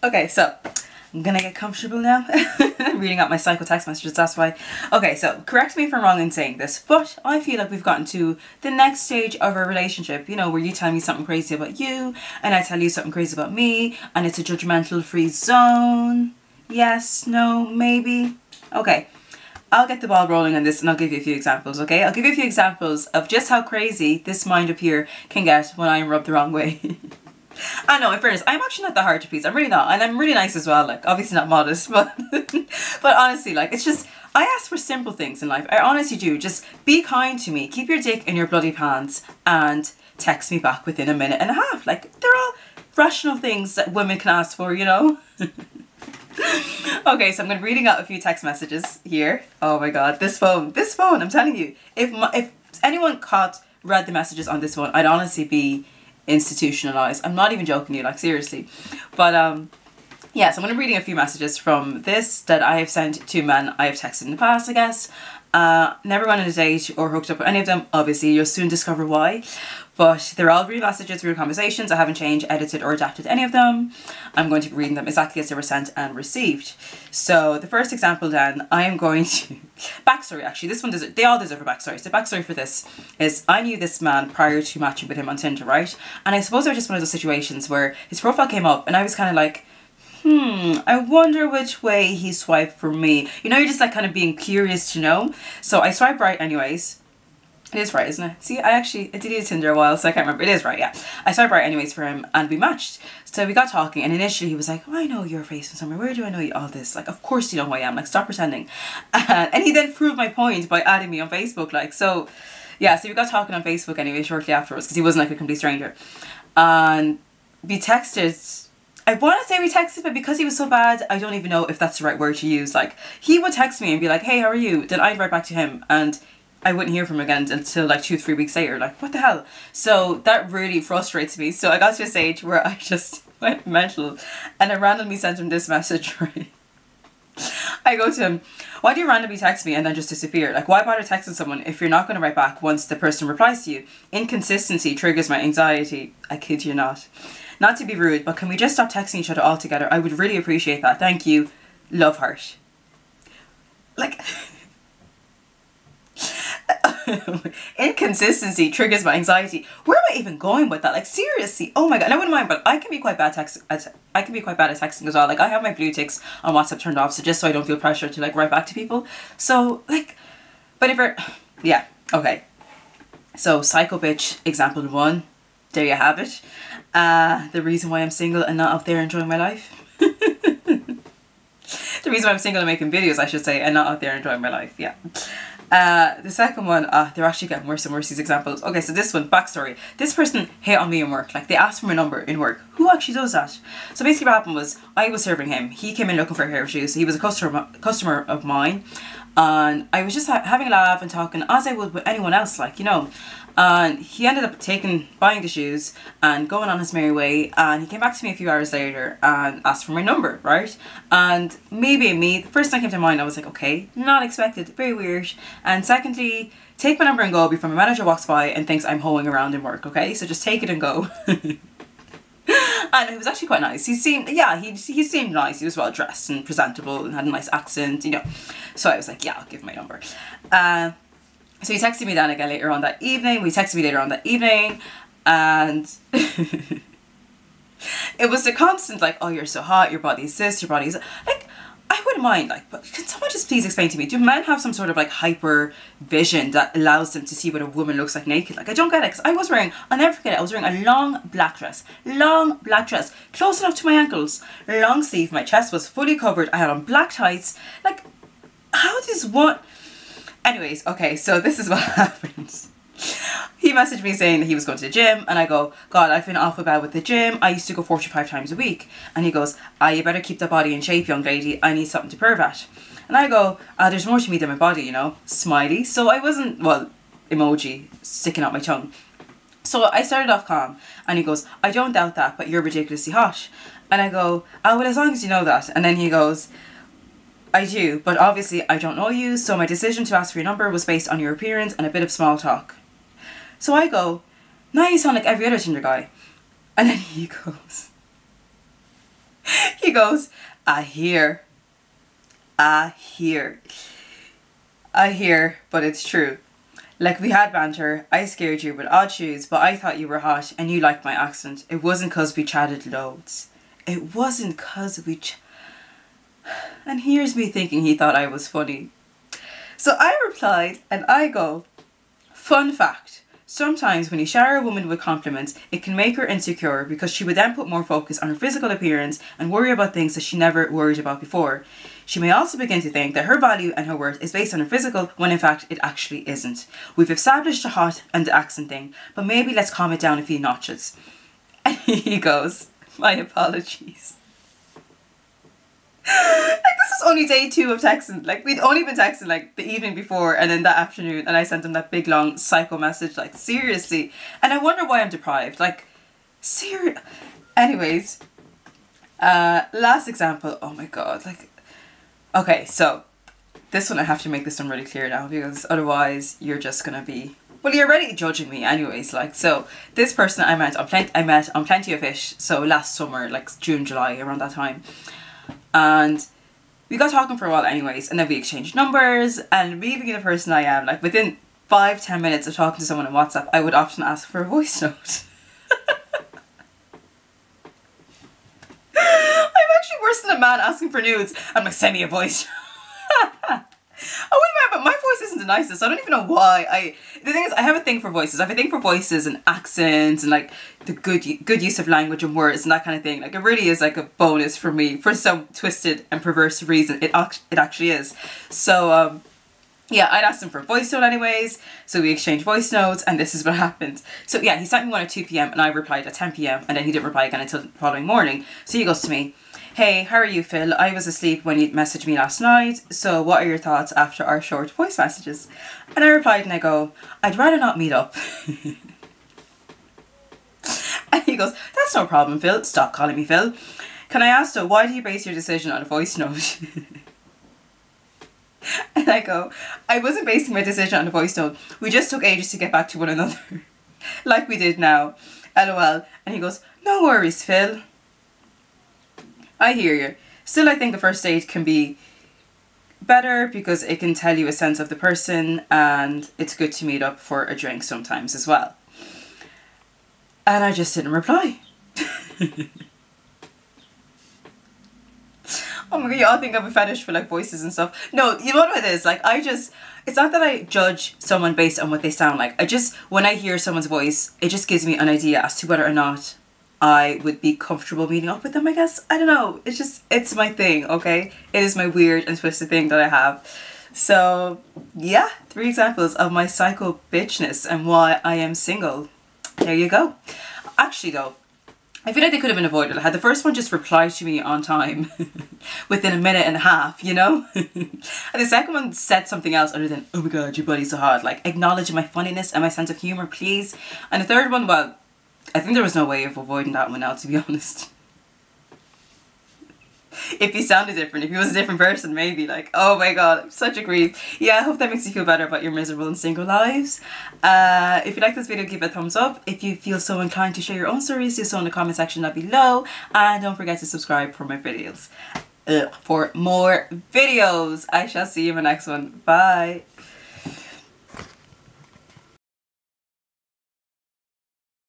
Okay, so I'm gonna get comfortable now. Reading out my psycho text messages, that's why. Okay, so correct me if I'm wrong in saying this, but I feel like we've gotten to the next stage of our relationship, you know, where you tell me something crazy about you and I tell you something crazy about me, and it's a judgmental free zone. Yes, no, maybe. Okay, I'll get the ball rolling on this and I'll give you a few examples, okay? I'll give you a few examples of just how crazy this mind up here can get when I'm rubbed the wrong way. I know, in fairness, I'm actually not that hard to please. I'm really not. And I'm really nice as well. Like, obviously not modest, but but honestly, like, it's just, I ask for simple things in life. I honestly do. Just be kind to me. Keep your dick in your bloody pants and text me back within a minute and a half. Like, they're all rational things that women can ask for, you know? Okay, so I'm going to be reading out a few text messages here. Oh my god, this phone, I'm telling you. If anyone read the messages on this phone, I'd honestly be institutionalized. I'm not even joking you, like, seriously. But yeah, so I'm going to be reading a few messages from this that I have sent to men I have texted in the past, I guess. Never went on a date or hooked up with any of them. Obviously, you'll soon discover why. But they're all real messages, real conversations. I haven't changed, edited or adapted any of them. I'm going to be reading them exactly as they were sent and received. So the first example then, I am going to... Backstory, actually. This one, they all deserve a backstory. So backstory for this is I knew this man prior to matching with him on Tinder, right? And I suppose it was just one of those situations where his profile came up and I was kind of like, I wonder which way he swiped for me. You know, you're just like kind of being curious to know. So I swiped right anyways. It is right, isn't it? See, I deleted Tinder a while, so I can't remember. It is right, yeah. I swiped right anyways for him and we matched. So we got talking and initially he was like, oh, I know your face from somewhere. Where do I know you? All this. Like, of course you know who I am. Like, stop pretending. And he then proved my point by adding me on Facebook. Like, so, yeah. So we got talking on Facebook anyway shortly afterwards because he wasn't like a complete stranger. And we texted... I want to say we texted, but because he was so bad, I don't even know if that's the right word to use. Like, he would text me and be like, hey, how are you? Then I'd write back to him and I wouldn't hear from him again until like 2-3 weeks later. Like, what the hell? So that really frustrates me. So I got to a stage where I just went mental and I randomly sent him this message, right? I go to him, why do you randomly text me and then just disappear? Like, why bother texting someone if you're not going to write back once the person replies to you? Inconsistency triggers my anxiety. I kid you not. Not to be rude, but can we just stop texting each other altogether? I would really appreciate that. Thank you. Love, heart. Like... Inconsistency triggers my anxiety. Where am I even going with that? Like, seriously, oh my god. And I wouldn't mind, but I can be quite bad at texting as well. Like, I have my blue ticks on WhatsApp turned off, so just so I don't feel pressure to like write back to people. So like, but if you're, yeah, okay. So psycho bitch example 1, there you have it. The reason why I'm single and not out there enjoying my life. The reason why I'm single and making videos, I should say, and not out there enjoying my life. Yeah. The second one, they're actually getting worse and worse, these examples. Okay, so this one, backstory. This person hit on me in work. Like, they asked for my number in work. Who actually does that? So basically what happened was, I was serving him. He came in looking for a hair shoes. He was a customer of mine. And I was just having a laugh and talking as I would with anyone else, like, you know. And he ended up buying the shoes and going on his merry way, and he came back to me a few hours later and asked for my number, right? And me being me, the first thing that came to mind, I was like, okay, not expected, very weird. And secondly, take my number and go before my manager walks by and thinks I'm hoeing around in work, okay? So just take it and go. And it was actually quite nice. He seemed nice. He was well dressed and presentable and had a nice accent, you know. So I was like, yeah, I'll give my number. So he texted me then again later on that evening. And it was a constant like, oh, you're so hot, your body's this, your body's... Like, I wouldn't mind, like, but can someone just please explain to me, do men have some sort of like hyper vision that allows them to see what a woman looks like naked? Like, I don't get it, because I was wearing, I'll never forget it, I was wearing a long black dress, close enough to my ankles, long sleeve, my chest was fully covered, I had on black tights. Like, how does one... Anyways, okay, so this is what happened. He messaged me saying that he was going to the gym, and I go, God, I've been awful bad with the gym. I used to go 45 times a week. And he goes, you better keep that body in shape, young lady. I need something to perv at. And I go, there's more to me than my body, you know, smiley. So I wasn't, well, emoji, sticking out my tongue. So I started off calm, and he goes, I don't doubt that, but you're ridiculously hot. And I go, well, as long as you know that. And then he goes, I do, but obviously I don't know you, so my decision to ask for your number was based on your appearance and a bit of small talk. So I go, now you sound like every other Tinder guy. And then he goes, He goes, I hear, I hear, I hear, but it's true. Like we had banter, I scared you with odd shoes, but I thought you were hot and you liked my accent. It wasn't 'cause we chatted loads. It wasn't 'cause we And here's me thinking he thought I was funny. So I replied and I go, fun fact. Sometimes when you shower a woman with compliments, it can make her insecure because she would then put more focus on her physical appearance and worry about things that she never worried about before. She may also begin to think that her value and her worth is based on her physical when in fact it actually isn't. We've established the hot and the accent thing, but maybe let's calm it down a few notches. And he goes, my apologies. Like this was only day 2 of texting. Like we'd only been texting like the evening before and then that afternoon, and I sent him that big long psycho message like seriously. And I wonder why I'm deprived. Like anyways, last example. Oh my god. Like okay, so this one I have to make this one really clear now because otherwise you're just gonna be, well, you're already judging me anyways. Like, so this person I met on Plenty of Fish, so last summer, like June, July, around that time. And we got talking for a while anyways, and then we exchanged numbers, and me being the person I am, like within 5-10 minutes of talking to someone on WhatsApp, I would often ask for a voice note. I'm actually worse than a man asking for nudes. I'm like, send me a voice. Oh wait a minute, but my voice isn't the nicest. I don't even know why. The thing is, I have a thing for voices. I have a thing for voices and accents and like the good use of language and words and that kind of thing. Like it really is like a bonus for me for some twisted and perverse reason. It actually is. So yeah, I'd asked him for a voice note anyways. So we exchanged voice notes, and this is what happened. So yeah, he sent me one at 2 p.m. and I replied at 10 p.m. and then he didn't reply again until the following morning. So he goes to me, hey, how are you, Phil? I was asleep when you messaged me last night, so what are your thoughts after our short voice messages? And I replied and I go, I'd rather not meet up. And he goes, that's no problem, Phil. Stop calling me Phil. Can I ask though, why do you base your decision on a voice note? And I go, I wasn't basing my decision on a voice note. We just took ages to get back to one another. Like we did now. LOL. And he goes, no worries, Phil. I hear you. Still, I think the first date can be better because it can tell you a sense of the person, and it's good to meet up for a drink sometimes as well. And I just didn't reply. Oh my god, you all think I have a fetish for like voices and stuff. No, you know what it is? Like it's not that I judge someone based on what they sound like. When I hear someone's voice, it just gives me an idea as to whether or not I would be comfortable meeting up with them, I guess. I don't know. It's my thing, okay? It is my weird and twisted thing that I have. So, yeah, 3 examples of my psycho bitchness and why I am single. There you go. Actually, though, I feel like they could have been avoided. Had the first one just replied to me on time within a minute and a half, you know? And the second one said something else other than, oh my god, your body's so hot. Like, acknowledge my funniness and my sense of humour, please. And the third one, well, I think there was no way of avoiding that one now, to be honest. If he sounded different, if he was a different person, maybe. Like, oh my god, I'm such a grief. Yeah, I hope that makes you feel better about your miserable and single lives. If you like this video, give it a thumbs up. If you feel so inclined to share your own stories, do so in the comment section down below. And don't forget to subscribe for my videos. For more videos. I shall see you in my next one. Bye.